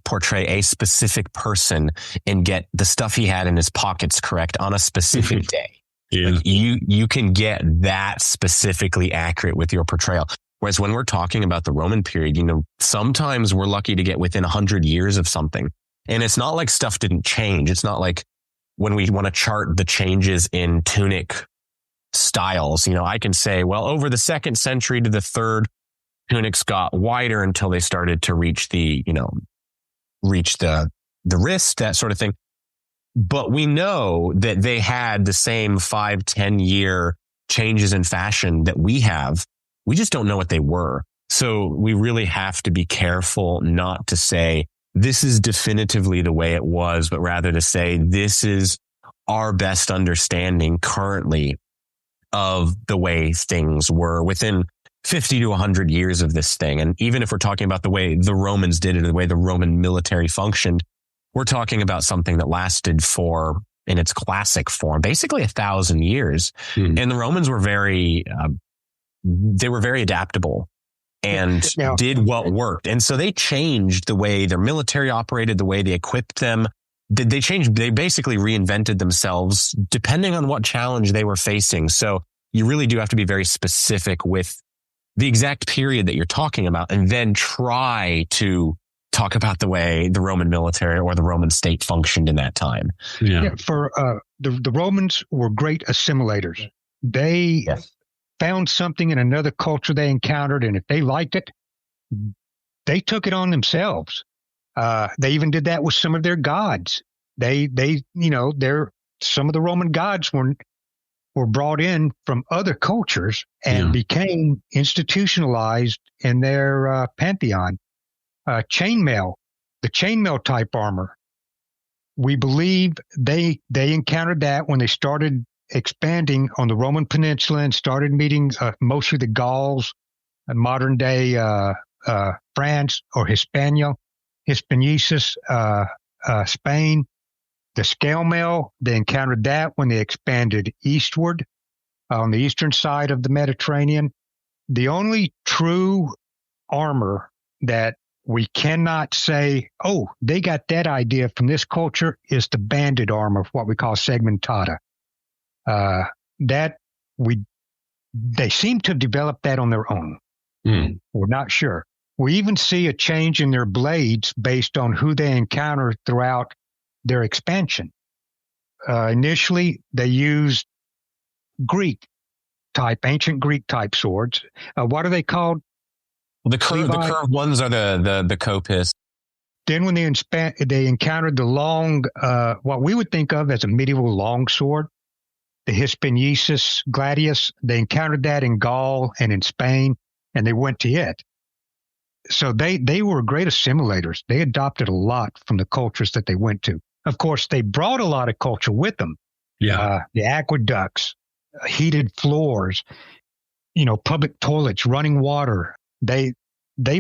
portray a specific person and get the stuff he had in his pockets correct on a specific day. Yeah. Like you can get that specifically accurate with your portrayal. Whereas when we're talking about the Roman period, sometimes we're lucky to get within 100 years of something. And it's not like stuff didn't change. It's not like when we want to chart the changes in tunic styles, I can say, well, over the 2nd century to the 3rd, tunics got wider until they started to reach the wrist, that sort of thing. But we know that they had the same 5-10 year changes in fashion that we have. We just don't know what they were. So we really have to be careful not to say this is definitively the way it was, but rather to say this is our best understanding currently of the way things were within 50 to 100 years of this thing. And even if we're talking about the way the Romans did it, or the way the Roman military functioned, we're talking about something that lasted for, in its classic form, basically 1,000 years. And the Romans were very adaptable and did what worked. And so they changed the way their military operated, the way they equipped them. They basically reinvented themselves depending on what challenge they were facing. So you really do have to be very specific with the exact period that you're talking about, and then try to talk about the way the Roman military or the Roman state functioned in that time. For the Romans were great assimilators. They found something in another culture they encountered, and if they liked it, they took it on themselves. They even did that with some of their gods. Some of the Roman gods were brought in from other cultures and became institutionalized in their pantheon. Chainmail, the chainmail type armor. We believe they encountered that when they started expanding on the Roman Peninsula and started meeting mostly the Gauls, modern day France or Hispaniosis, Spain. The scale mail, they encountered that when they expanded eastward on the eastern side of the Mediterranean. The only true armor that we cannot say, oh, they got that idea from this culture, is the banded armor, what we call segmentata. They seem to have developed that on their own. We're not sure. We even see a change in their blades based on who they encounter throughout their expansion. Initially, they used ancient Greek type swords. What are they called? The curved ones are the copis. Then when they encountered the long, what we would think of as a medieval long sword, the Hispaniosis gladius, they encountered that in Gaul and in Spain, and they went to it. So they were great assimilators. They adopted a lot from the cultures that they went to. Of course, they brought a lot of culture with them. The aqueducts, heated floors, public toilets, running water. They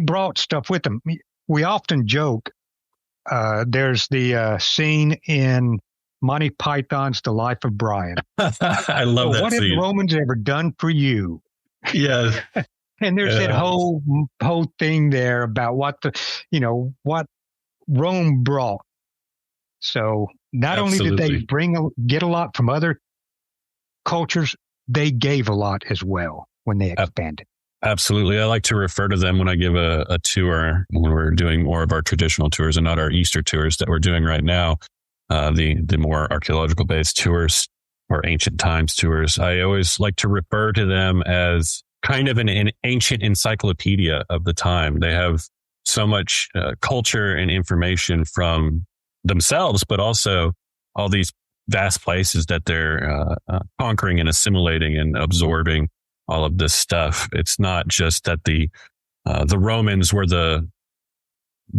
brought stuff with them. We often joke. There's the scene in Monty Python's The Life of Brian. I love that what scene. What have Romans ever done for you? Yes. And there's that whole thing there about what Rome brought. So not only did they get a lot from other cultures, they gave a lot as well when they expanded. Absolutely. I like to refer to them when I give a tour, when we're doing more of our traditional tours and not our Easter tours that we're doing right now, the more archaeological based tours or ancient times tours. I always like to refer to them as kind of an ancient encyclopedia of the time. They have so much culture and information from themselves, but also all these vast places that they're conquering and assimilating and absorbing all of this stuff. It's not just that the Romans were the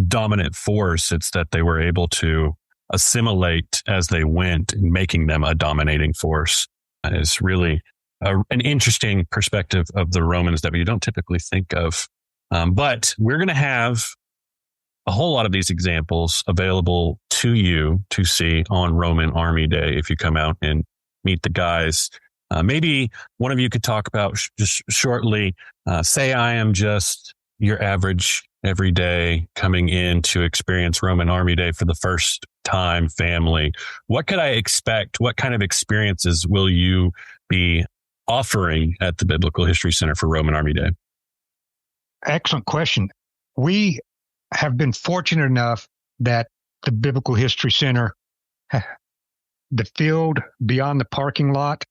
dominant force. It's that they were able to assimilate as they went, and making them a dominating force. Is really an interesting perspective of the Romans that we don't typically think of But we're going to have a whole lot of these examples available to you to see on Roman Army Day if you come out and meet the guys. Maybe one of you could talk about just shortly, say I am just your average everyday coming in to experience Roman Army Day for the first time family. What could I expect? What kind of experiences will you be offering at the Biblical History Center for Roman Army Day? Excellent question. We have been fortunate enough that the Biblical History Center, the field beyond the parking lot,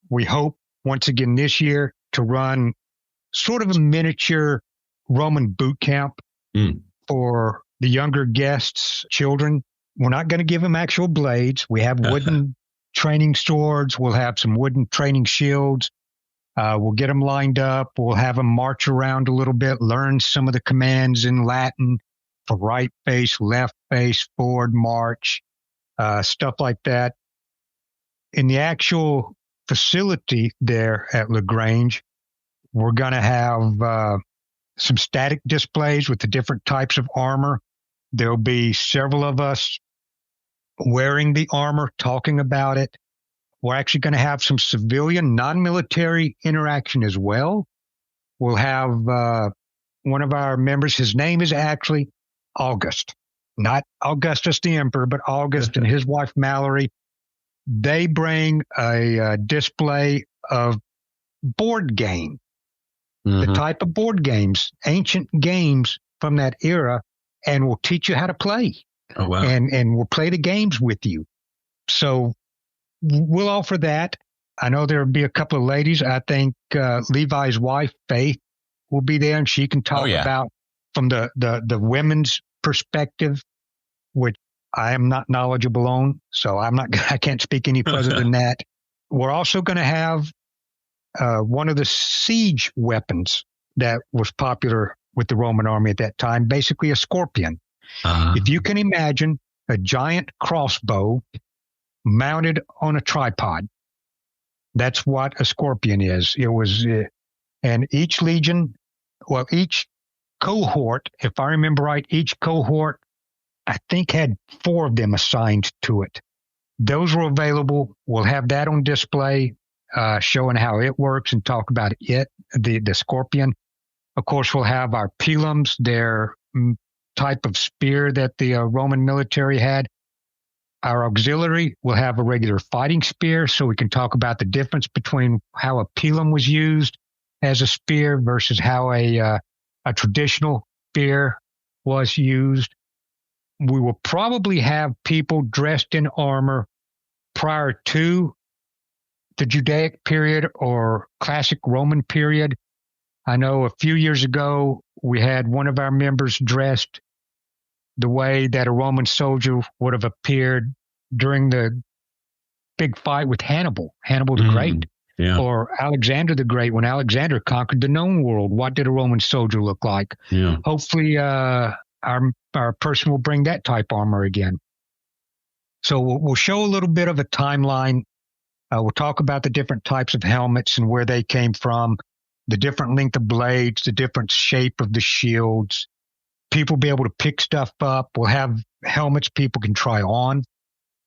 we hope once again this year to run sort of a miniature Roman boot camp for the younger guests, children. We're not going to give them actual blades. We have wooden training swords. We'll have some wooden training shields. We'll get them lined up. We'll have them march around a little bit, learn some of the commands in Latin for right face, left face, forward march, stuff like that. In the actual facility there at LaGrange, we're going to have some static displays with the different types of armor. There'll be several of us wearing the armor, talking about it. We're actually going to have some civilian, non-military interaction as well. We'll have one of our members, his name is actually August, not Augustus the Emperor, but August and his wife Mallory. They bring a display of board game, the type of board games, ancient games from that era, and we'll teach you how to play. Oh, wow. And we'll play the games with you. So we'll offer that. I know there'll be a couple of ladies. I think Levi's wife, Faith, will be there, and she can talk about from the women's perspective, which I am not knowledgeable on. So I can't speak any further than that. We're also going to have one of the siege weapons that was popular with the Roman army at that time, basically a scorpion. If you can imagine a giant crossbow mounted on a tripod, that's what a scorpion is. It was, and each legion, well, each cohort, if I remember right, each cohort, I think had 4 of them assigned to it. Those were available. We'll have that on display, showing how it works and talk about it, the scorpion. Of course, we'll have our pilums, their type of spear that the Roman military had. Our auxiliary will have a regular fighting spear, so we can talk about the difference between how a pilum was used as a spear versus how a traditional spear was used. We will probably have people dressed in armor prior to the Judaic period or classic Roman period. I know a few years ago, we had one of our members dressed the way that a Roman soldier would have appeared during the big fight with Hannibal the Great, or Alexander the Great. When Alexander conquered the known world, what did a Roman soldier look like? Hopefully our person will bring that type armor again. So we'll show a little bit of a timeline. We'll talk about the different types of helmets and where they came from, the different length of blades, the different shape of the shields. People will be able to pick stuff up. We'll have helmets people can try on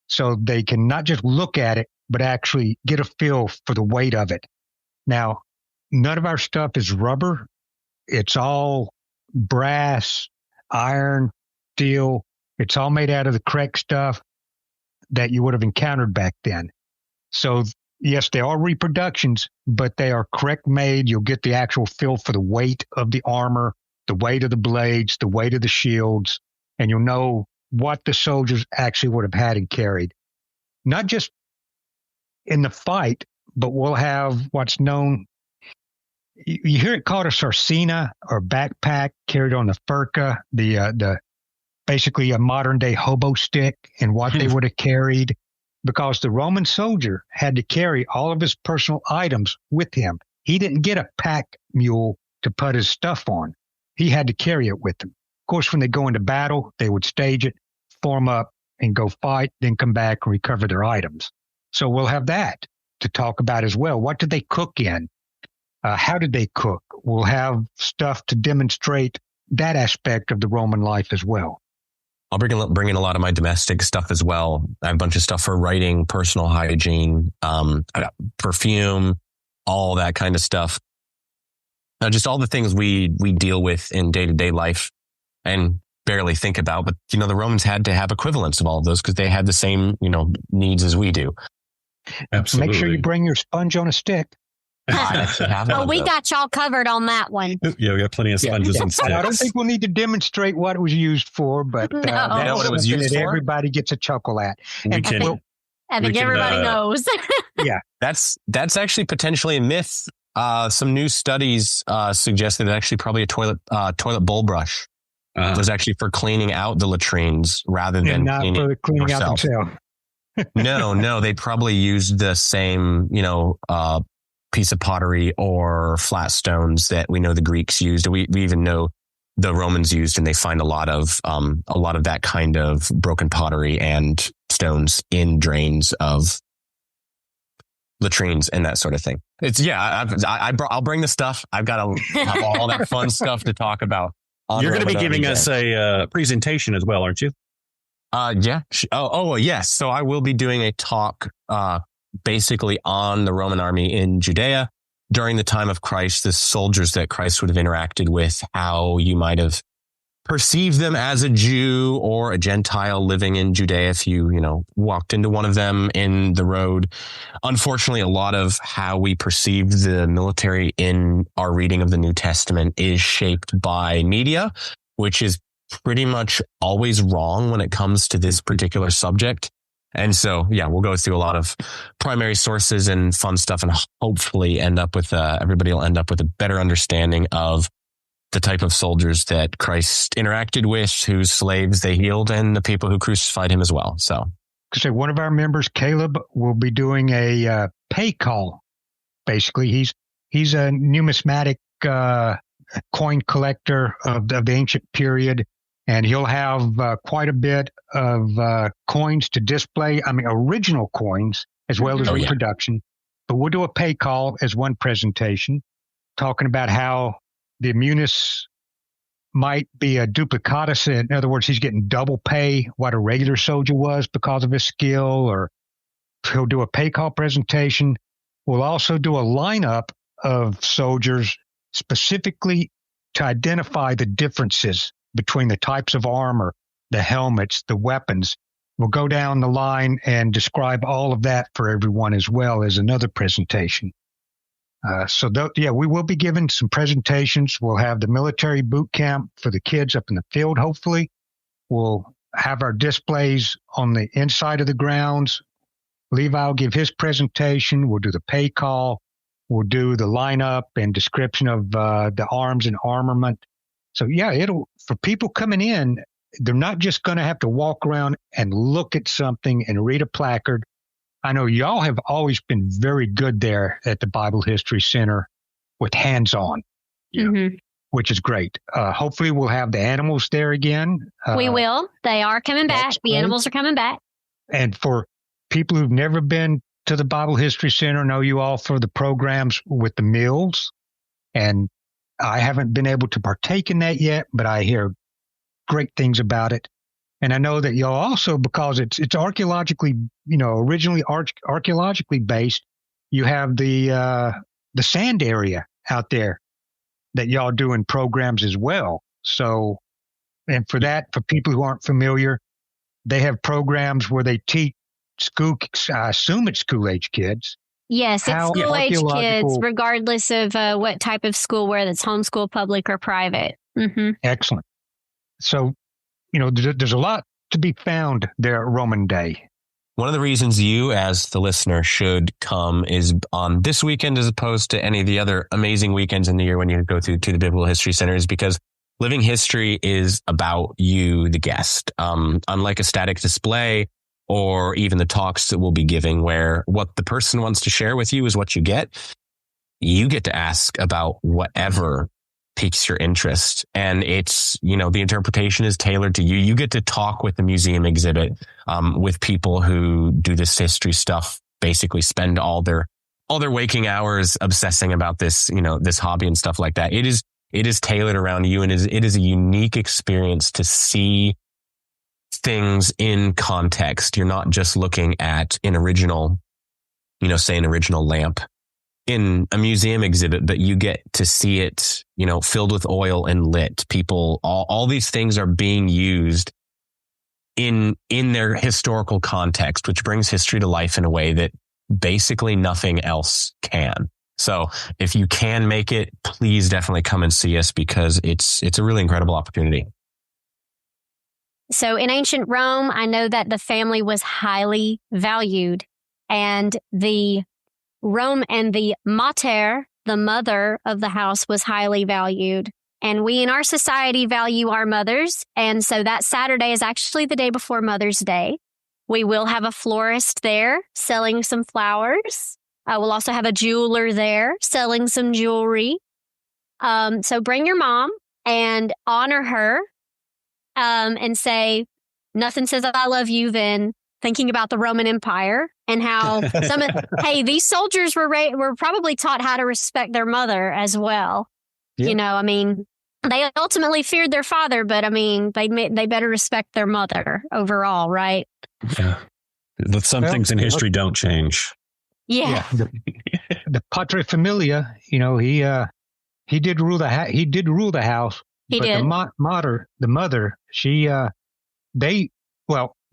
so they can not just look at it, but actually get a feel for the weight of it. Now, none of our stuff is rubber. It's all brass, iron, steel. It's all made out of the correct stuff that you would have encountered back then. So, yes, they are reproductions, but they are correct made. You'll get the actual feel for the weight of the armor, the weight of the blades, the weight of the shields, and you'll know what the soldiers actually would have had and carried. Not just in the fight, but we'll have what's known, you hear it called a sarcina or backpack carried on the furca, the basically a modern day hobo stick and what they would have carried, because the Roman soldier had to carry all of his personal items with him. He didn't get a pack mule to put his stuff on. He had to carry it with him. Of course, when they go into battle, they would stage it, form up, and go fight, then come back and recover their items. So we'll have that to talk about as well. What did they cook in? How did they cook? We'll have stuff to demonstrate that aspect of the Roman life as well. I'll bring in a lot of my domestic stuff as well. I have a bunch of stuff for writing, personal hygiene, I got perfume, all that kind of stuff. Just all the things we deal with in day-to-day life and barely think about. But, the Romans had to have equivalents of all of those because they had the same, needs as we do. Absolutely. Make sure you bring your sponge on a stick. Oh, we got y'all covered on that one. Yeah, we got plenty of sponges and sticks. I don't think we'll need to demonstrate what it was used for, but No. You know what it was used for? Everybody gets a chuckle at. I think everybody knows. Yeah. That's actually potentially a myth. Some new studies suggest that it's actually probably a toilet bowl brush. It was actually for cleaning out the latrines rather than not for cleaning out yourself. themselves. No, they probably used the same, piece of pottery or flat stones that we know the Greeks used. We even know the Romans used, and they find a lot of that kind of broken pottery and stones in drains of latrines and that sort of thing. I'll bring the stuff. I've got all that fun stuff to talk about. You're going to be giving us a presentation as well, aren't you? Yeah. Oh, yes. So I will be doing a talk, basically on the Roman army in Judea during the time of Christ, the soldiers that Christ would have interacted with, how you might have perceived them as a Jew or a Gentile living in Judea if you walked into one of them in the road. Unfortunately, a lot of how we perceive the military in our reading of the New Testament is shaped by media, which is pretty much always wrong when it comes to this particular subject. And so, we'll go through a lot of primary sources and fun stuff, and hopefully everybody will end up with a better understanding of the type of soldiers that Christ interacted with, whose slaves they healed, and the people who crucified him as well. So one of our members, Caleb, will be doing a pay call. Basically, he's a numismatic coin collector of the ancient period. And he'll have quite a bit of coins to display. I mean, original coins as well as reproduction. But we'll do a pay call as one presentation, talking about how the munus might be a duplicatus. In other words, he's getting double pay what a regular soldier was because of his skill. Or he'll do a pay call presentation. We'll also do a lineup of soldiers specifically to identify the differences between the types of armor, the helmets, the weapons. We'll go down the line and describe all of that for everyone as well as another presentation. We will be giving some presentations. We'll have the military boot camp for the kids up in the field, hopefully. We'll have our displays on the inside of the grounds. Levi will give his presentation. We'll do the pay call. We'll do the lineup and description of the arms and armament. So, for people coming in, they're not just going to have to walk around and look at something and read a placard. I know y'all have always been very good there at the Bible History Center with hands-on, which is great. Hopefully we'll have the animals there again. We will. They are coming back. The animals are coming back. And for people who've never been to the Bible History Center, know you all for the programs with the meals. And I haven't been able to partake in that yet, but I hear great things about it. And I know that y'all also, because it's archaeologically, originally archaeologically based, you have the sand area out there that y'all doing programs as well. So, and for people who aren't familiar, they have programs where they teach I assume it's school-age kids. Yes, it's school-age kids, regardless of what type of school, whether it's homeschool, public, or private. Mm-hmm. Excellent. So, there's a lot to be found there at Roman Day. One of the reasons you, as the listener, should come is on this weekend as opposed to any of the other amazing weekends in the year when you go to the Biblical History Center, is because living history is about you, the guest. Unlike a static display or even the talks that we'll be giving, where what the person wants to share with you is what you get to ask about whatever piques your interest. And it's, the interpretation is tailored to you. You get to talk with the museum exhibit, with people who do this history stuff, basically spend all their all their waking hours obsessing about this, this hobby and stuff like that. It is tailored around you, and it is a unique experience to see things in context. You're not just looking at an original, say an original lamp in a museum exhibit, but you get to see it, filled with oil and lit. People, all these things are being used in their historical context, which brings history to life in a way that basically nothing else can. So if you can make it, please definitely come and see us, because it's a really incredible opportunity. So in ancient Rome, I know that the family was highly valued, and the mater, the mother of the house, was highly valued. And we in our society value our mothers. And so that Saturday is actually the day before Mother's Day. We will have a florist there selling some flowers. We'll also have a jeweler there selling some jewelry. So bring your mom and honor her, and say, nothing says I love you than thinking about the Roman Empire and how these soldiers were probably taught how to respect their mother as well. Yep. They ultimately feared their father, but they better respect their mother overall, right? Yeah. Some things in history don't change. Yeah. The patria familia, he did rule the house. He did rule the house. He but did. The mother,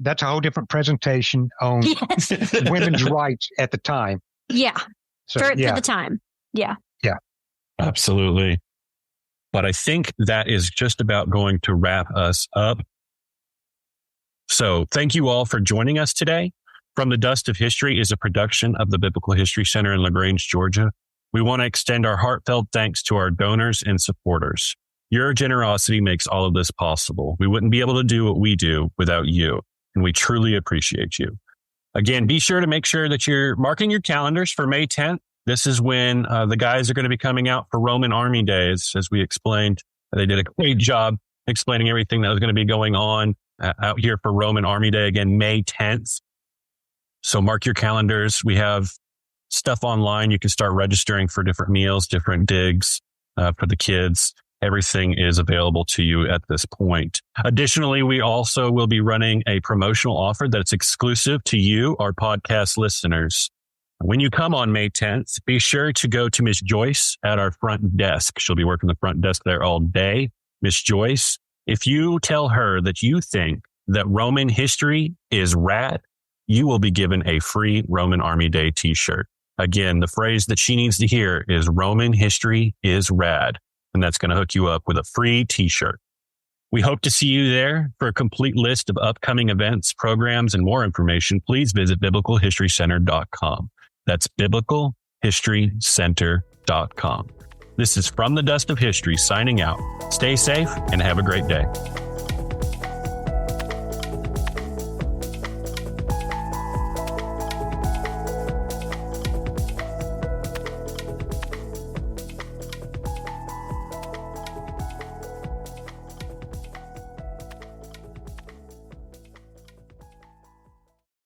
that's a whole different presentation on women's rights at the time. Yeah. For the time. Yeah. Yeah. Absolutely. But I think that is just about going to wrap us up. So thank you all for joining us today. From the Dust of History is a production of the Biblical History Center in LaGrange, Georgia. We want to extend our heartfelt thanks to our donors and supporters. Your generosity makes all of this possible. We wouldn't be able to do what we do without you, and we truly appreciate you. Again, be sure to make sure that you're marking your calendars for May 10th. This is when the guys are going to be coming out for Roman Army Days. As we explained, they did a great job explaining everything that was going to be going on out here for Roman Army Day, again, May 10th. So mark your calendars. We have stuff online. You can start registering for different meals, different digs for the kids. Everything is available to you at this point. Additionally, we also will be running a promotional offer that's exclusive to you, our podcast listeners. When you come on May 10th, be sure to go to Miss Joyce at our front desk. She'll be working the front desk there all day. Miss Joyce, if you tell her that you think that Roman history is rad, you will be given a free Roman Army Day t-shirt. Again, the phrase that she needs to hear is Roman history is rad. And that's going to hook you up with a free t-shirt. We hope to see you there. For a complete list of upcoming events, programs, and more information, please visit biblicalhistorycenter.com. That's biblicalhistorycenter.com. This is From the Dust of History signing out. Stay safe and have a great day.